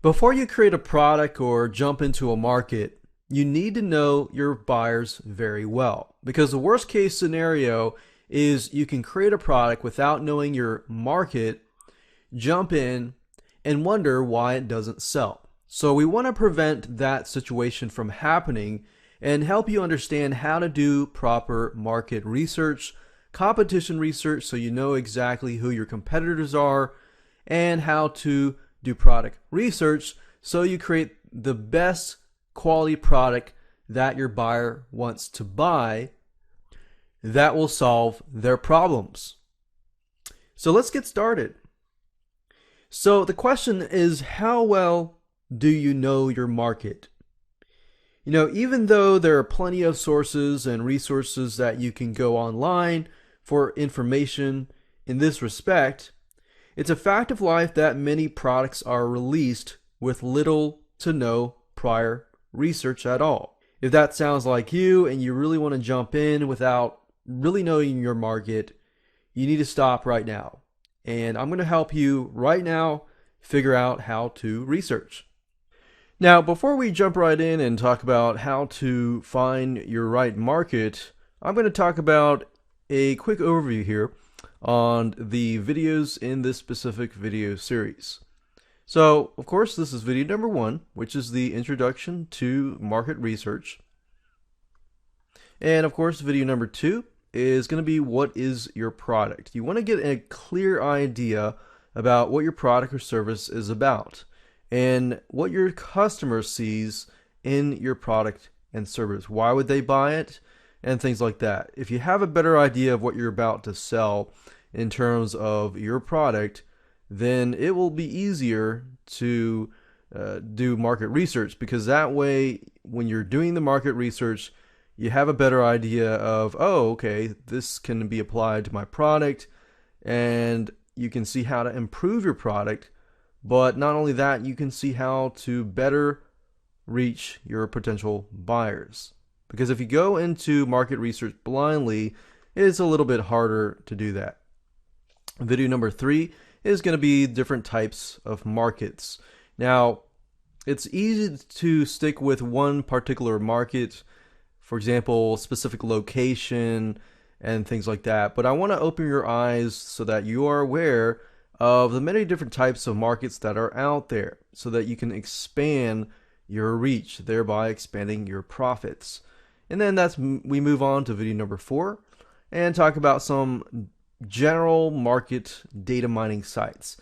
Before you create a product or jump into a market, you need to know your buyers very well. Because the worst case scenario is you can create a product without knowing your market, jump in, and wonder why it doesn't sell. So we want to prevent that situation from happening and help you understand how to do proper market research, competition research, so you know exactly who your competitors are, and how to do product research so you create the best quality product that your buyer wants to buy that will solve their problems. So let's get started. So the question is, how well do you know your market? Even though there are plenty of sources and resources that you can go online for information in this respect, it's a fact of life that many products are released with little to no prior research at all. If that sounds like you and you really want to jump in without really knowing your market, you need to stop right now. And I'm going to help you right now figure out how to research. Now, before we jump right in and talk about how to find your right market, I'm going to talk about a quick overview here on the videos in this specific video series. So, of course, this is video number 1, which is the introduction to market research. And of course, video number 2 is going to be what is your product. You want to get a clear idea about what your product or service is about and what your customer sees in your product and service. Why would they buy it? And things like that. If you have a better idea of what you're about to sell in terms of your product, then it will be easier to do market research, because that way, when you're doing the market research, you have a better idea of, oh, okay, this can be applied to my product, and you can see how to improve your product. But not only that, you can see how to better reach your potential buyers. Because if you go into market research blindly, it's a little bit harder to do that. Video number 3 is going to be different types of markets. Now, it's easy to stick with one particular market, for example, specific location and things like that. But I want to open your eyes so that you are aware of the many different types of markets that are out there, so that you can expand your reach, thereby expanding your profits. And then we move on to video number 4 and talk about some general market data mining sites.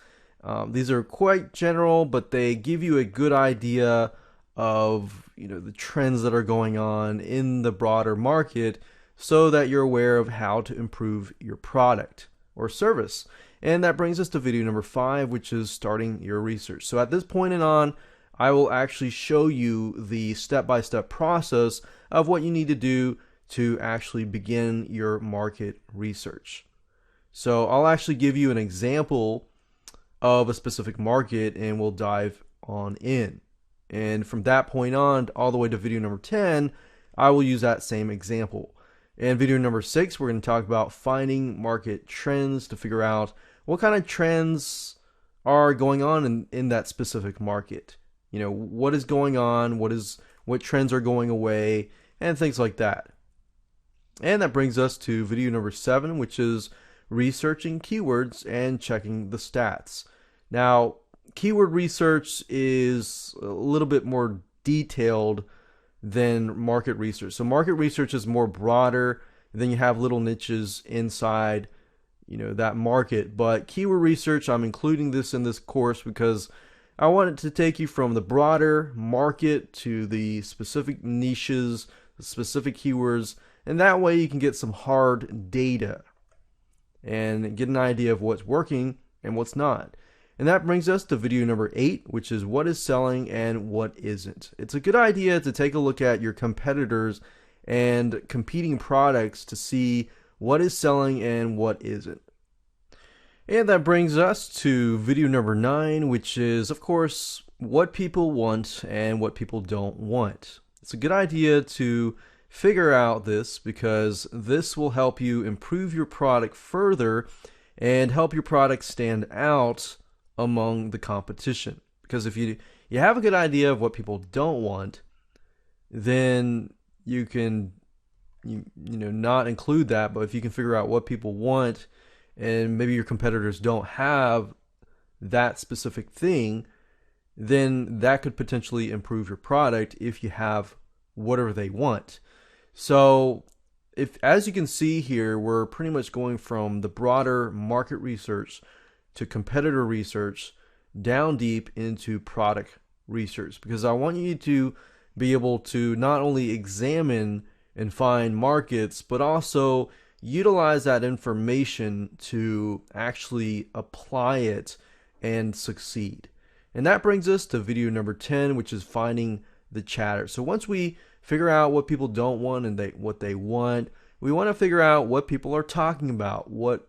These are quite general, but they give you a good idea of the trends that are going on in the broader market, so that you're aware of how to improve your product or service. And that brings us to video number 5, which is starting your research. So at this point and on, I will actually show you the step-by-step process of what you need to do to actually begin your market research. So I'll actually give you an example of a specific market, and we'll dive on in. And from that point on, all the way to video number 10, I will use that same example. In video number 6, we're going to talk about finding market trends to figure out what kind of trends are going on in that specific market. What is going on, what trends are going away, and things like that. And that brings us to video number 7, which is researching keywords and checking the stats. Now, keyword research is a little bit more detailed than market research. So market research is more broader, and then you have little niches inside that market. But keyword research, I'm including this in this course because I want it to take you from the broader market to the specific niches, the specific keywords, and that way you can get some hard data and get an idea of what's working and what's not. And that brings us to video number 8, which is what is selling and what isn't. It's a good idea to take a look at your competitors and competing products to see what is selling and what isn't. And that brings us to video number 9, which is, of course, what people want and what people don't want. It's a good idea to figure out this, because this will help you improve your product further and help your product stand out among the competition. Because if you have a good idea of what people don't want, then you can not include that. But if you can figure out what people want, and maybe your competitors don't have that specific thing, then that could potentially improve your product if you have whatever they want. So if, as you can see here, we're pretty much going from the broader market research to competitor research down deep into product research, because I want you to be able to not only examine and find markets, but also utilize that information to actually apply it and succeed. And that brings us to video number 10, which is finding the chatter. So once we figure out what people don't want and what they want, we want to figure out what people are talking about. What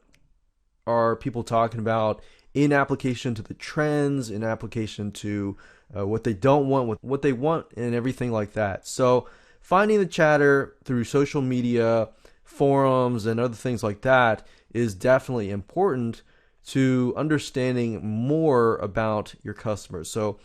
are people talking about in application to the trends, in application to what they don't want, what they want, and everything like that. So finding the chatter through social media, forums, and other things like that is definitely important to understanding more about your customers. So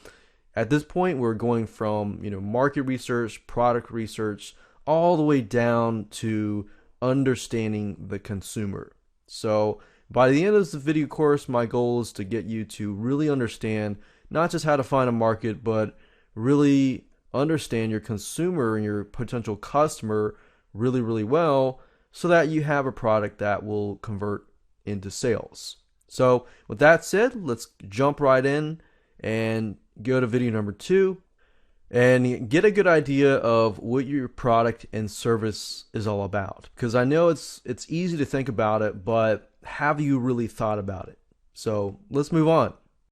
at this point, we're going from market research, product research, all the way down to understanding the consumer. So by the end of this video course, my goal is to get you to really understand not just how to find a market, but really understand your consumer and your potential customer really, really well, so that you have a product that will convert into sales. So with that said, let's jump right in and go to video number 2 and get a good idea of what your product and service is all about. Because I know it's easy to think about it, but have you really thought about it? So let's move on.